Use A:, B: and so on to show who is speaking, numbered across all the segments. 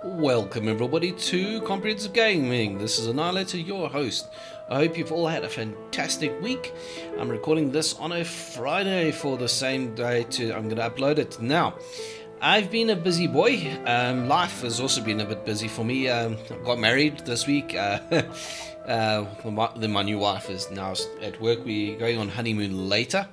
A: Welcome everybody to Comprehensive Gaming. This is Annihilator, your host. I hope you've all had a fantastic week. I'm recording this on a Friday for the same day I'm going to upload it. Now, I've been a busy boy. Life has also been a bit busy for me. I got married this week. My new wife is now at work. We're going on honeymoon later.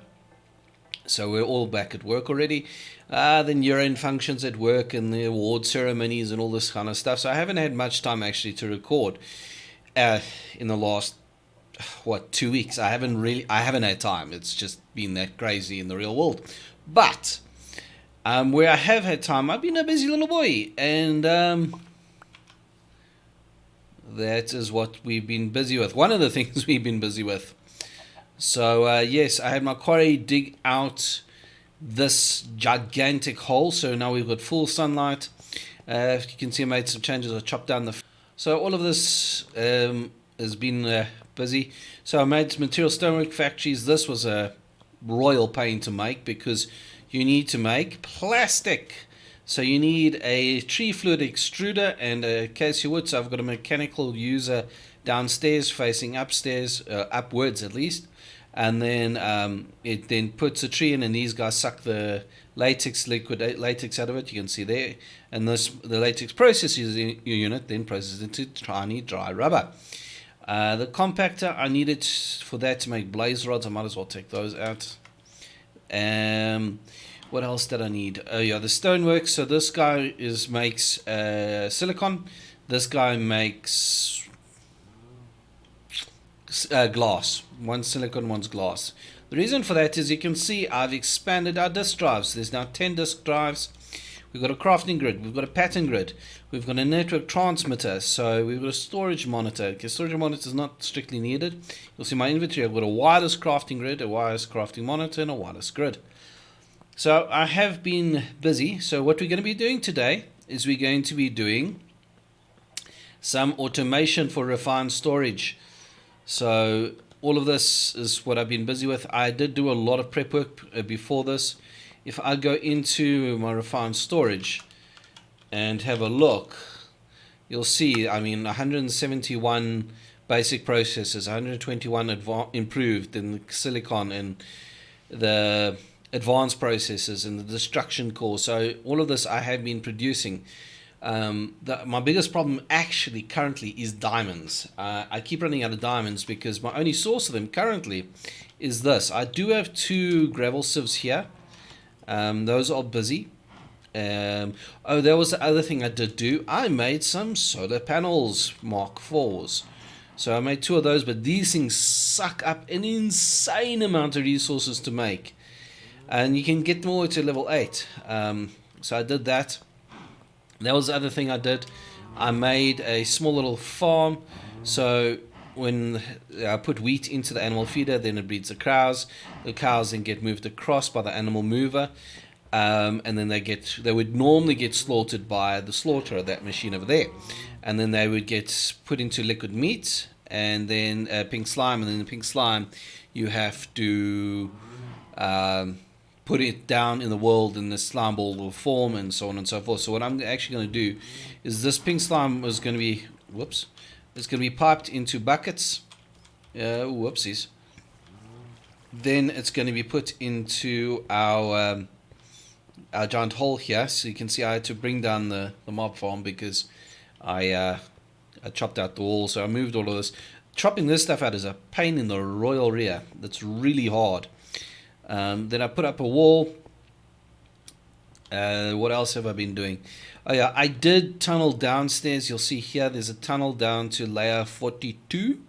A: So we're all back at work already. Then year-end functions at work and the award ceremonies and all this kind of stuff. So I haven't had much time actually to record in the last 2 weeks. I haven't had time. It's just been that crazy in the real world. But where I have had time, I've been a busy little boy, and that is what we've been busy with. One of the things we've been busy with. So yes, I had my quarry dig out this gigantic hole. So now we've got full sunlight. If you can see, I made some changes. I chopped down so all of this has been busy. So I made some material stonework factories. This was a royal pain to make because you need to make plastic. So you need a tree fluid extruder and a case of wood. So I've got a mechanical user downstairs facing upstairs, upwards at least. And then it then puts a tree in, and these guys suck the liquid latex out of it. You can see there, and the latex processing unit then processes into tiny dry rubber. The compactor, I needed for that to make blaze rods. I might as well take those out. What else did I need? Oh yeah, the stonework. So this guy makes silicon. This guy makes glass. One's silicon, one's glass. The reason for that is you can see I've expanded our disk drives. There's now 10 disk drives. We've got a crafting grid. We've got a pattern grid. We've got a network transmitter. So we've got a storage monitor. Okay, storage monitor is not strictly needed. You'll see my inventory. I've got a wireless crafting grid, a wireless crafting monitor, and a wireless grid. So I have been busy. So what we're going to be doing today is we're going to be doing some automation for refined storage. So all of this is what I've been busy with. I did do a lot of prep work before this. If I go into my refined storage and have a look, you'll see, 171 basic processes, 121 improved in the silicon, and the advanced processes and the destruction core. So all of this I have been producing. My biggest problem actually currently is diamonds. I keep running out of diamonds because my only source of them currently is this. I do have 2 gravel sieves here. Those are busy. There was the other thing I did do. I made some solar panels, Mark 4s. So I made 2 of those, but these things suck up an insane amount of resources to make. And you can get them all to level 8. So I did that. That was the other thing I did. I made a small little farm. So when I put wheat into the animal feeder, then it breeds the cows. The cows then get moved across by the animal mover. And then they would normally get slaughtered by the slaughterer, that machine over there. And then they would get put into liquid meat and then pink slime. And then the pink slime, you have to put it down in the world, and the slime ball will form, and so on and so forth. So what I'm actually going to do is this pink slime is going to be, it's going to be piped into buckets. Whoopsies. Then it's going to be put into our giant hole here. So you can see I had to bring down the mob farm because I chopped out the wall. So I moved all of this. Chopping this stuff out is a pain in the royal rear. That's really hard. Then I put up a wall. What else have I been doing? Oh yeah, I did tunnel downstairs. You'll see here there's a tunnel down to layer 42.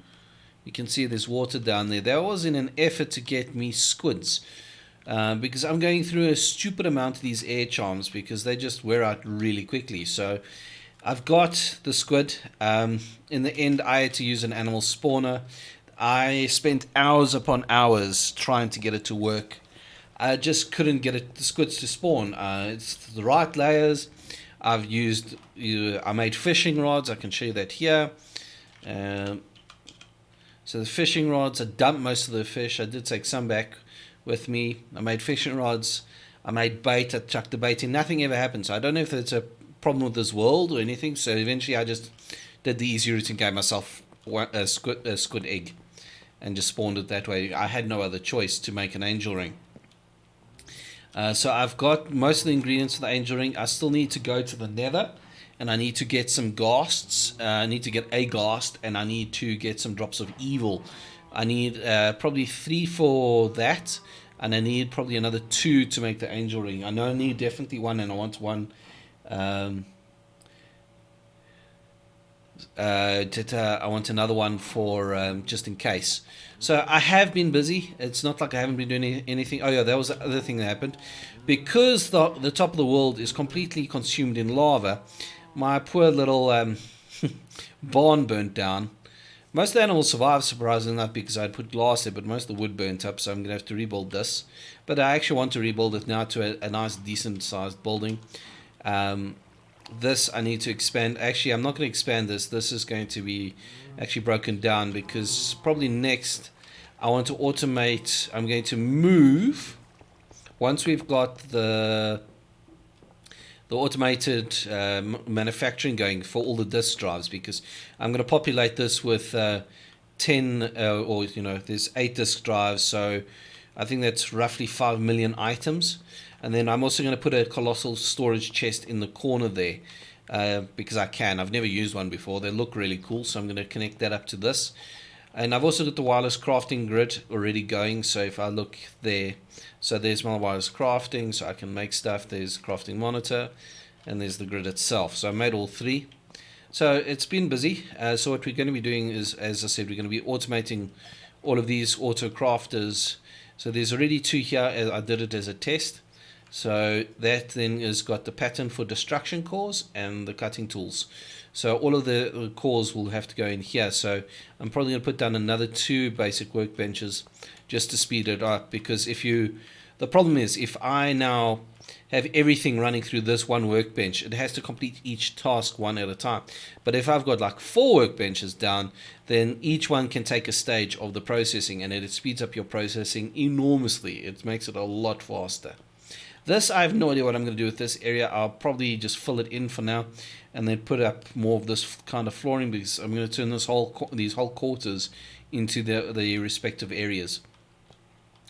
A: You can see there's water down there. That was in an effort to get me squids. Because I'm going through a stupid amount of these air charms because they just wear out really quickly. So I've got the squid. In the end, I had to use an animal spawner. I spent hours upon hours trying to get it to work. I just couldn't get the squids to spawn. It's the right layers. I made fishing rods. I can show you that here. So the fishing rods, I dumped most of the fish. I did take some back with me. I made fishing rods. I made bait. I chucked the bait in. Nothing ever happened. So I don't know if it's a problem with this world or anything. So eventually I just did the easy route and gave myself a squid egg and just spawned it that way. I had no other choice to make an angel ring. So I've got most of the ingredients for the angel ring. I still need to go to the nether and I need to get some ghasts. I need to get a ghast and I need to get some drops of evil. I need probably 3 for that, and I need probably another 2 to make the angel ring. I know I need definitely 1, and I want 1. I want another one for just in case. So I have been busy. It's not like I haven't been doing anything. Oh yeah, that was the other thing that happened. Because the top of the world is completely consumed in lava, my poor little barn burnt down. Most of the animals survived, surprisingly enough, because I'd put glass there, but most of the wood burnt up, so I'm going to have to rebuild this. But I actually want to rebuild it now to a nice, decent-sized building. This I need to expand. Actually, I'm not going to expand this. This is going to be actually broken down, because probably next I want to automate. I'm going to move, once we've got the automated manufacturing going for all the disk drives, because I'm going to populate this with 10 or there's 8 disk drives, so I think that's roughly 5 million items. And then I'm also going to put a colossal storage chest in the corner there, because I can. I've never used one before. They look really cool, so I'm going to connect that up to this. And I've also got the wireless crafting grid already going, so if I look there, so there's my wireless crafting, so I can make stuff. There's crafting monitor, and there's the grid itself. So I made all 3. So it's been busy. So what we're going to be doing is, as I said, we're going to be automating all of these auto crafters. So there's already 2 here. I did it as a test. So that then has got the pattern for destruction cores and the cutting tools. So all of the cores will have to go in here. So I'm probably going to put down another 2 basic workbenches just to speed it up, because the problem is, if I now have everything running through this one workbench, it has to complete each task one at a time. But if I've got like 4 workbenches down, then each one can take a stage of the processing, and it speeds up your processing enormously. It makes it a lot faster. This, I have no idea what I'm going to do with this area. I'll probably just fill it in for now, and then put up more of this kind of flooring, because I'm going to turn these whole quarters into the respective areas.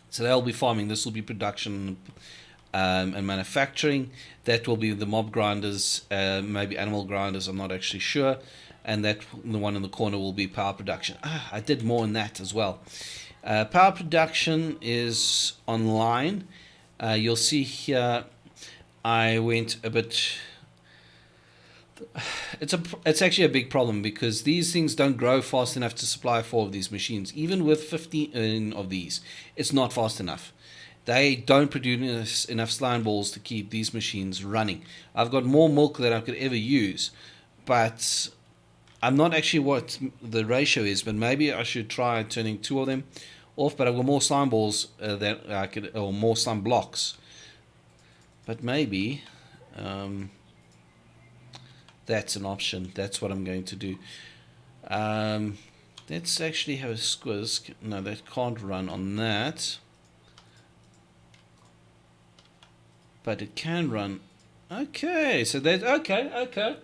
A: So they'll be farming. This will be production and manufacturing. That will be the mob grinders, maybe animal grinders. I'm not actually sure. And that the one in the corner will be power production. I did more in that as well. Power production is online. You'll see here I went a bit. It's actually a big problem, because these things don't grow fast enough to supply 4 of these machines. Even with 15 of these, it's not fast enough. They don't produce enough slime balls to keep these machines running. I've got more milk than I could ever use, but I'm not actually what the ratio is. But maybe I should try turning 2 of them off. But I've got more slime balls than I could, or more slime blocks. But maybe that's an option. That's what I'm going to do. Let's actually have a squiz. No, that can't run on that. But it can run. Okay, so that's okay.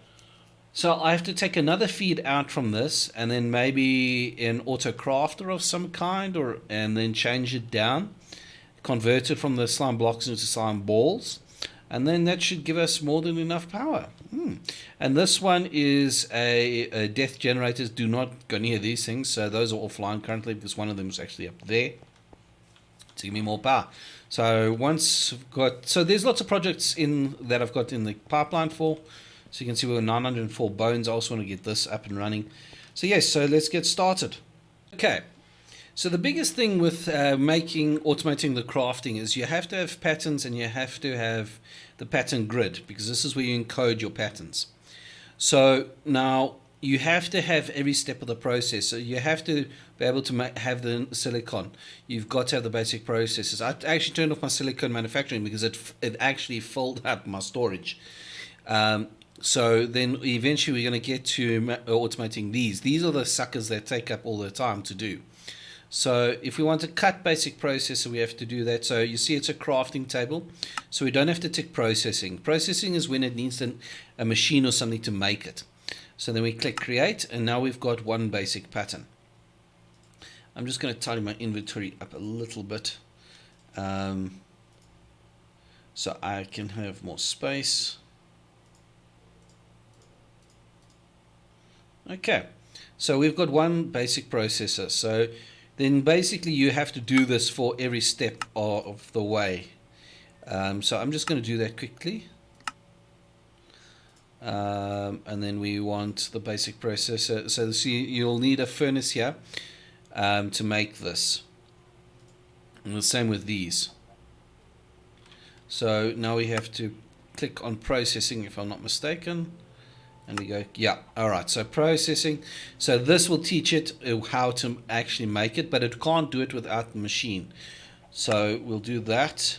A: So I have to take another feed out from this, and then maybe an auto crafter of some kind, and then change it down, convert it from the slime blocks into slime balls, and then that should give us more than enough power. And this one is a death generators. Do not go near these things. So those are offline currently, because one of them is actually up there to give me more power. So so there's lots of projects in that I've got in the pipeline for. So you can see we're 904 bones. I also want to get this up and running. So yes, so let's get started. Okay. So the biggest thing with automating the crafting is you have to have patterns, and you have to have the pattern grid, because this is where you encode your patterns. So now you have to have every step of the process. So you have to be able to have the silicon. You've got to have the basic processes. I actually turned off my silicon manufacturing because it actually filled up my storage. So then eventually we're going to get to automating these. These are the suckers that take up all the time to do. So if we want to cut basic processor, we have to do that. So you see it's a crafting table. So we don't have to tick processing. Processing is when it needs a machine or something to make it. So then we click create, and now we've got one basic pattern. I'm just going to tidy my inventory up a little bit so I can have more space. Okay, so we've got one basic processor. So then basically you have to do this for every step of the way. So I'm just going to do that quickly. And then we want the basic processor. So you'll need a furnace here to make this. And the same with these. So now we have to click on processing, if I'm not mistaken. And we go, yeah, alright, so processing. So this will teach it how to actually make it, but it can't do it without the machine. So we'll do that.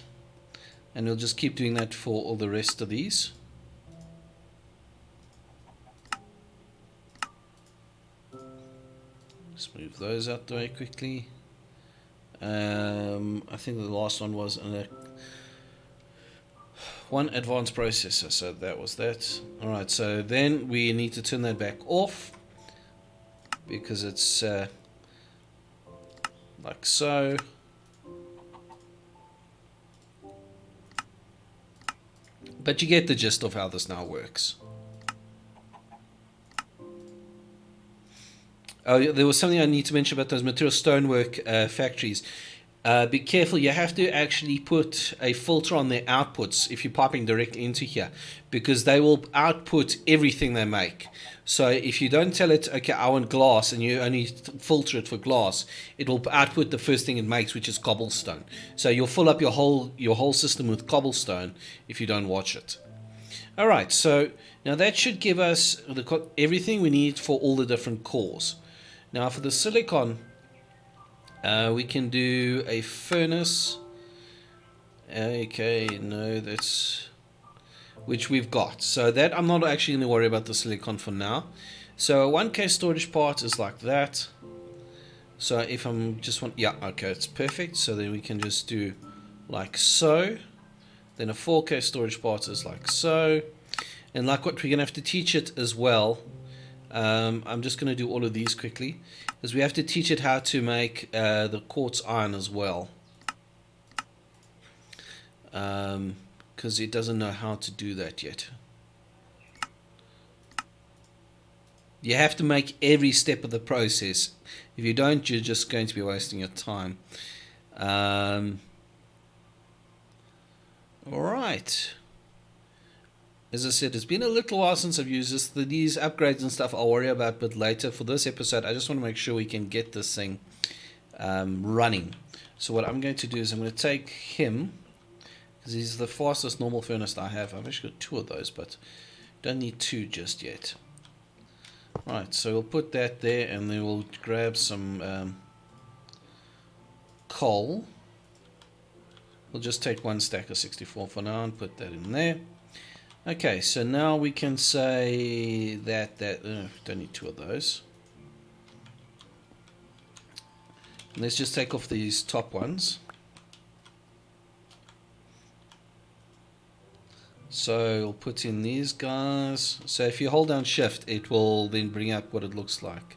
A: And we'll just keep doing that for all the rest of these. Just move those out the way quickly. I think the last one was one advanced processor, so that was that. Alright, so then we need to turn that back off because it's like so. But you get the gist of how this now works. Oh, there was something I need to mention about those material stonework factories. Be careful, you have to actually put a filter on their outputs if you're piping directly into here, because they will output everything they make. So if you don't tell it, okay, I want glass, and you only filter it for glass, it will output the first thing it makes, which is cobblestone. So you'll fill up your whole system with cobblestone if you don't watch it. Alright, so now that should give us everything we need for all the different cores. Now for the silicon, we can do a furnace. Okay, no, that's which we've got. So that I'm not actually going to worry about the silicon for now. So a 1K storage part is like that. So if I'm just yeah, okay, it's perfect. So then we can just do like so. Then a 4K storage part is like so. And like what we're going to have to teach it as well. I'm just going to do all of these quickly, because we have to teach it how to make the quartz iron as well, because it doesn't know how to do that yet. You have to make every step of the process. If you don't, you're just going to be wasting your time. Alright. As I said, it's been a little while since I've used this. These upgrades and stuff I'll worry about a bit later. For this episode, I just want to make sure we can get this thing running. So what I'm going to do is I'm going to take him, because he's the fastest normal furnace I have. I've actually got 2 of those, but don't need 2 just yet. Right, so we'll put that there, and then we'll grab some coal. We'll just take 1 stack of 64 for now and put that in there. Okay, so now we can say that don't need 2 of those. Let's just take off these top ones. So we'll put in these guys. So if you hold down shift, it will then bring up what it looks like.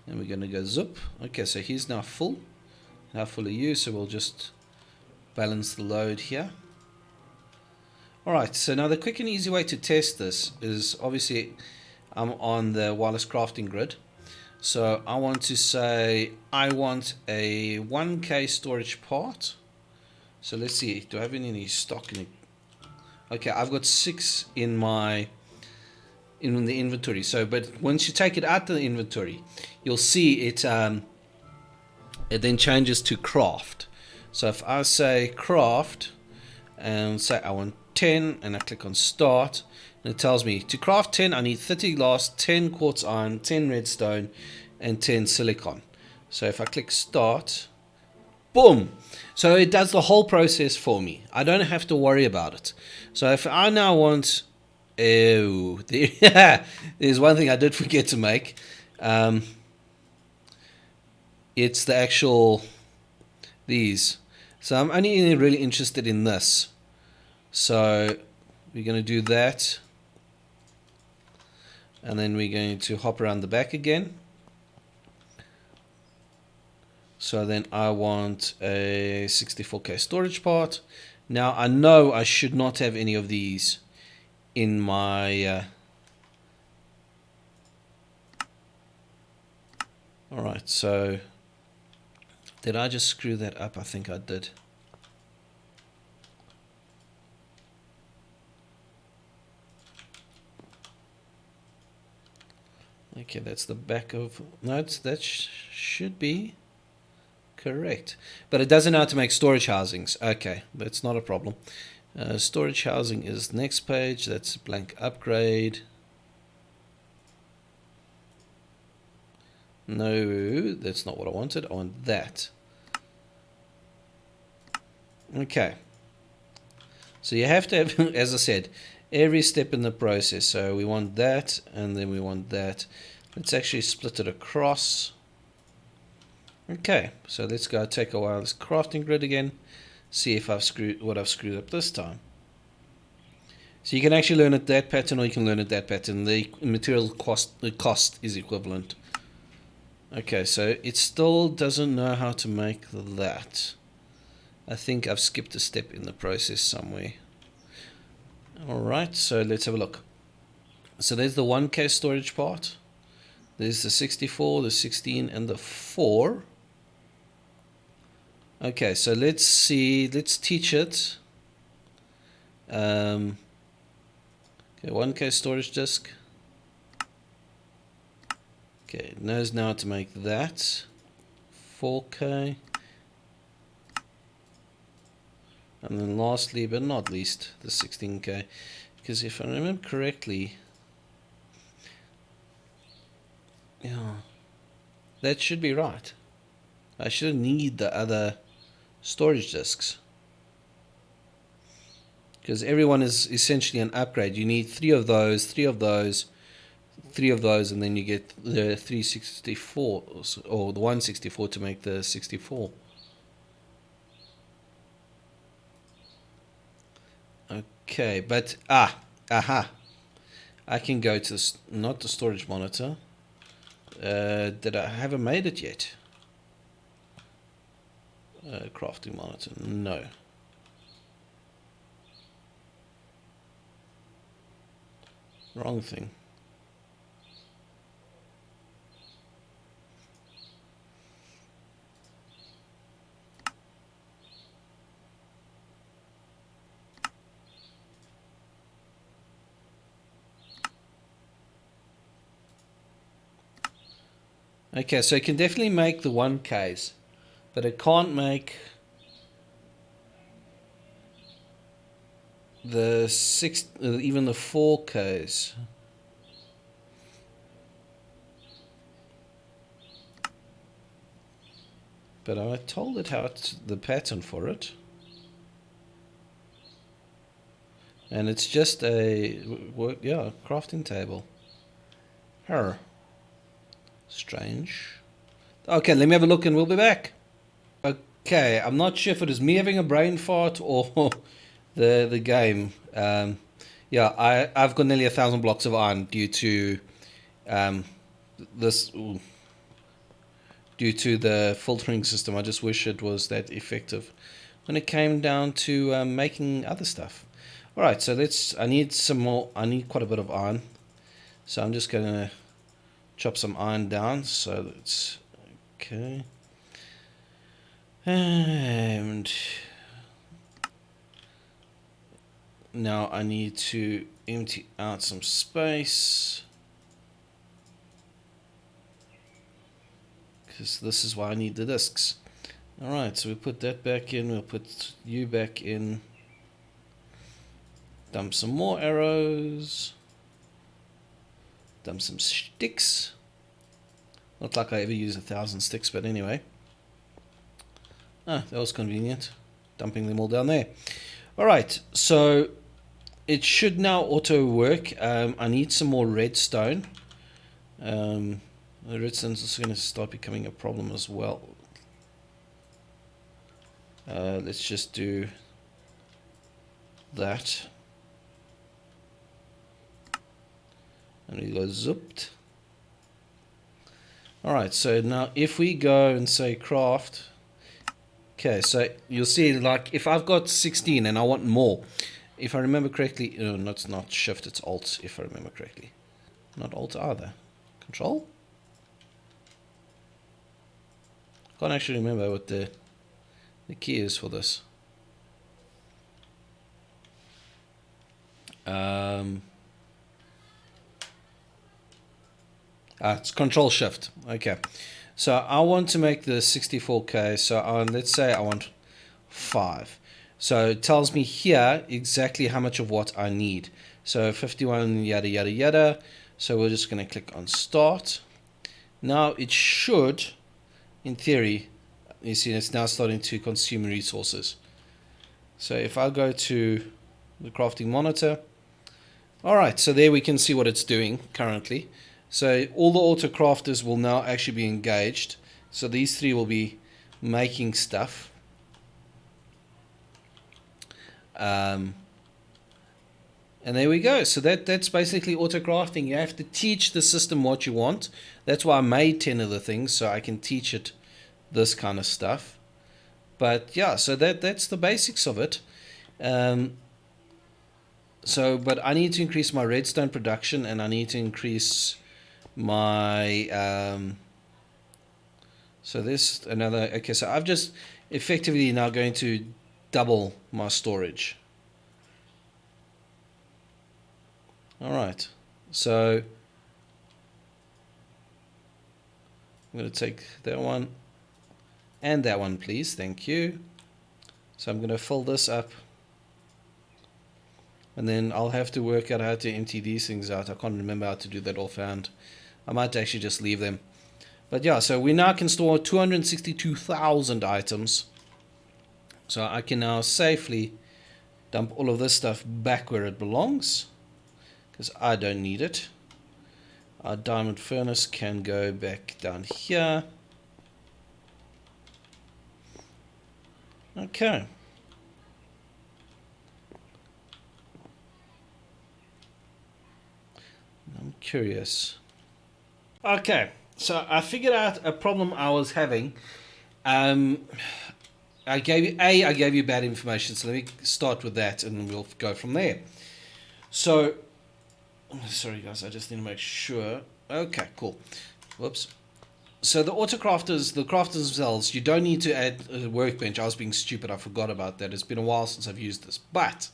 A: And we're going to go zip. Okay, so he's now full. How full are you? So we'll just balance the load here. Alright, so now the quick and easy way to test this is, obviously I'm on the wireless crafting grid. So I want to say I want a 1K storage part. So let's see, do I have any stock in it? Okay, I've got 6 in the inventory. So, but once you take it out of the inventory, you'll see it then changes to craft. So if I say craft and say I want 10, and I click on start, and it tells me to craft 10 I need 30 glass, 10 quartz iron, 10 redstone, and 10 silicon. So if I click start, boom, so it does the whole process for me. I don't have to worry about it. So if I now want, there's one thing I did forget to make. It's the actual these. So I'm only really interested in this. So we're going to do that. And then we're going to hop around the back again. So then I want a 64K storage part. Now I know I should not have any of these in my... Alright, so did I just screw that up? I think I did. Okay, that's the back of... No, that should be correct. But it doesn't know how to make storage housings. Okay, that's not a problem. Storage housing is next page. That's blank upgrade. No, that's not what I wanted. I want that. Okay. So you have to have, as I said, every step in the process. So we want that, and then we want that. Let's actually split it across. Okay, so let's go take a wireless crafting grid again. See if I've screwed up this time. So you can actually learn it that pattern, or you can learn it that pattern. The material cost is equivalent. Okay, so it still doesn't know how to make that. I think I've skipped a step in the process somewhere. Alright, so let's have a look. So there's the 1K storage part. There's the 64, the 16, and the 4. Okay, so let's see, let's teach it. Okay, 1K storage disk. Okay, it knows now how to make that. 4K. And then lastly, but not least, the 16K. Because if I remember correctly, yeah, that should be right. I shouldn't need the other storage disks. Because everyone is essentially an upgrade. You need 3 of those, 3 of those, 3 of those, and then you get the 364 or the 164 to make the 64. Okay, but I can go to not the storage monitor. Did I haven't made it yet? Crafting monitor, no. Wrong thing. Okay, so it can definitely make the 1Ks, but it can't make the even the 4Ks. But I told it how it's the pattern for it, and it's just a crafting table. Strange. Okay, let me have a look and we'll be back. Okay, I'm not sure if it is me having a brain fart or the game. Yeah, I've got nearly 1,000 blocks of iron due to due to the filtering system. I just wish it was that effective when it came down to making other stuff. Alright, so I need some more. I need quite a bit of iron, so I'm just gonna chop some iron down. So let's okay, and now I need to empty out some space, because this is why I need the discs. Alright, so we put that back in, we'll put you back in, dump some more arrows, dump some sticks. Not like I ever use 1,000 sticks, but anyway. That was convenient, dumping them all down there. Alright, so it should now auto work. I need some more redstone. The redstone is going to start becoming a problem as well. Let's just do that. And we go zipped. Alright, so now if we go and say craft. Okay, so you'll see, like, if I've got 16 and I want more, if I remember correctly, no, it's not shift, it's alt, if I remember correctly. Not alt either. Control? Can't actually remember what the key is for this. It's control shift. Okay. So I want to make the 64K. So let's say I want 5. So it tells me here exactly how much of what I need. So 51 yada yada yada. So we're just going to click on start. Now it should, in theory, you see it's now starting to consume resources. So if I go to the crafting monitor, alright, so there we can see what it's doing currently. So all the auto crafters will now actually be engaged. So these 3 will be making stuff. And there we go. So that's basically auto crafting. You have to teach the system what you want. That's why I made 10 of the things, so I can teach it this kind of stuff. But yeah, so that's the basics of it. But I need to increase my redstone production, and I need to increase my so this another. Okay, so I've just effectively now going to double my storage. Alright, so I'm going to take that one and that one, please. Thank you. So I'm going to fill this up, and then I'll have to work out how to empty these things out. I can't remember how to do that offhand. I might actually just leave them. But yeah, so we now can store 262,000 items. So I can now safely dump all of this stuff back where it belongs, because I don't need it. Our diamond furnace can go back down here. Okay. I'm curious. Okay, so I figured out a problem I was having. I gave you bad information, so let me start with that and we'll go from there. So, sorry guys, I just need to make sure. Okay, cool. Whoops. So the crafters themselves, you don't need to add a workbench. I was being stupid, I forgot about that. It's been a while since I've used this. But,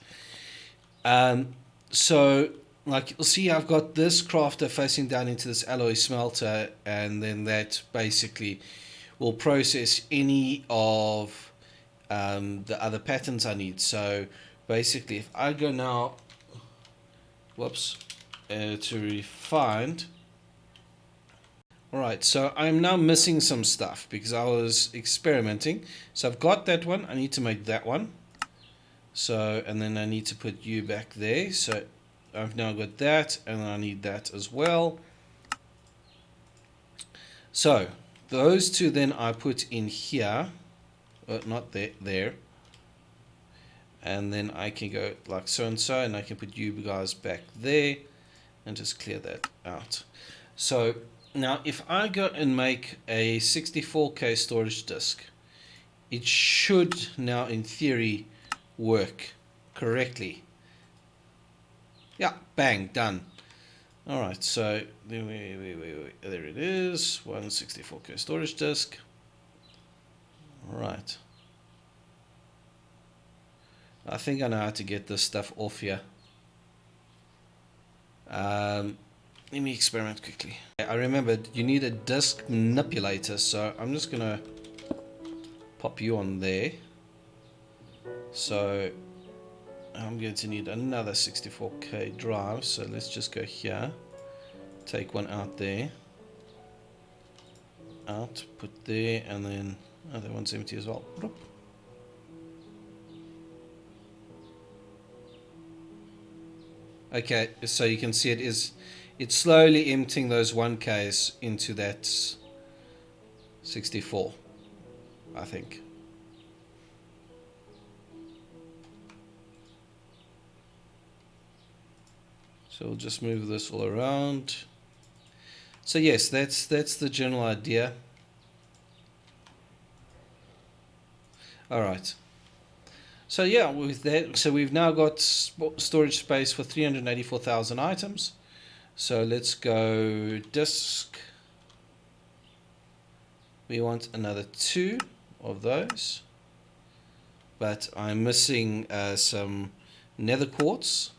A: so, like you'll see, I've got this crafter facing down into this alloy smelter, and then that basically will process any of the other patterns I need. So basically, if I go now, whoops, to refined. Alright, so I'm now missing some stuff because I was experimenting. So I've got that one, I need to make that one. So, and then I need to put you back there. So I've now got that, and I need that as well. So those two then I put in here, not there. And then I can go like so and so, and I can put you guys back there and just clear that out. So now if I go and make a 64K storage disk, it should now in theory work correctly. Yeah, bang, done. Alright, so there it is, 164K storage disk. Alright. I think I know how to get this stuff off here. Let me experiment quickly. I remembered you need a disk manipulator, so I'm just gonna pop you on there. So I'm going to need another 64K drive, so let's just go here, take one out there, out, put there, and then oh, that one's empty as well. Okay, so you can see it it's slowly emptying those 1Ks into that 64, I think. So we'll just move this all around. So yes, that's the general idea. All right. So yeah, with that, so we've now got storage space for 384,000 items. So let's go disk. We want another 2 of those, but I'm missing some nether quartz.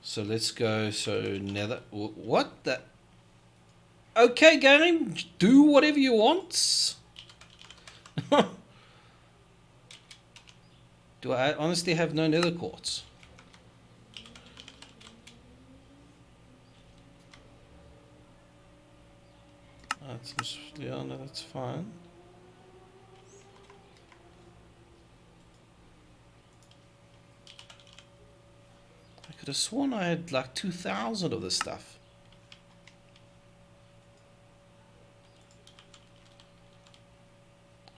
A: So let's go. So nether. What the? Okay, game, do whatever you want. Do I honestly have no nether quartz? Yeah, no, that's fine. I could have sworn I had like 2,000 of this stuff.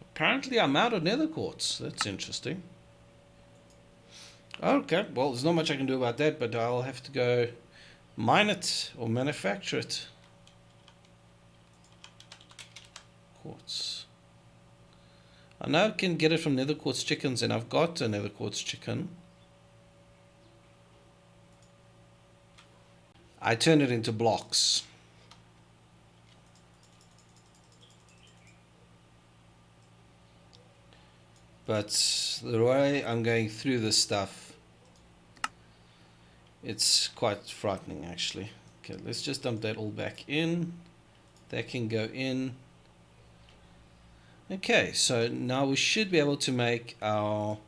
A: Apparently I'm out of nether quartz. That's interesting. Okay, well, there's not much I can do about that, but I'll have to go mine it or manufacture it. Quartz. I know I can get it from nether quartz chickens, and I've got a nether quartz chicken. I turn it into blocks. But the way I'm going through this stuff, it's quite frightening actually. Okay, let's just dump that all back in. That can go in. Okay, so now we should be able to make our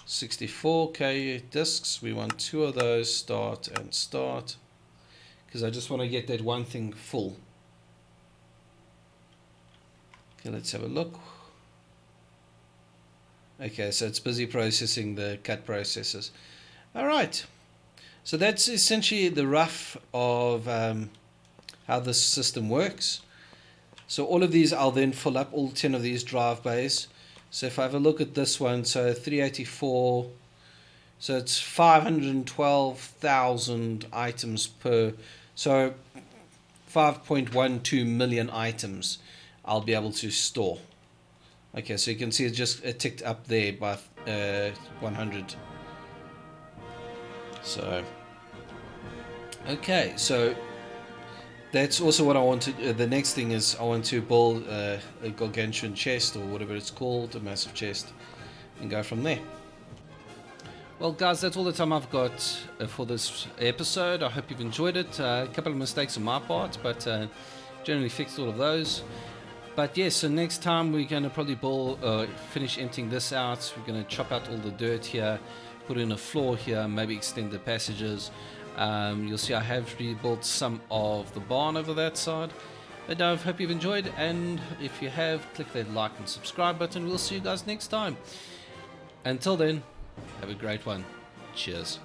A: 64K discs. We want 2 of those, start and start, because I just want to get that one thing full. Okay, let's have a look. Okay, so it's busy processing the cut processes. All right, so that's essentially the rough of how this system works. So all of these, I'll then fill up all 10 of these drive bays. So if I have a look at this one, so 384, so it's 512,000 items per, so 5.12 million items I'll be able to store. Okay, so you can see it just ticked up there by 100. So, okay, so that's also what I want to do. The next thing is I want to build a gargantuan chest, or whatever it's called, a massive chest, and go from there. Well guys, that's all the time I've got for this episode. I hope you've enjoyed it. A couple of mistakes on my part, but generally fixed all of those. But yes, so next time we're going to probably finish emptying this out. We're going to chop out all the dirt here, put in a floor here, maybe extend the passages. You'll see I have rebuilt some of the barn over that side. But I hope you've enjoyed, and if you have, click that like and subscribe button. We'll see you guys next time. Until then, have a great one. Cheers.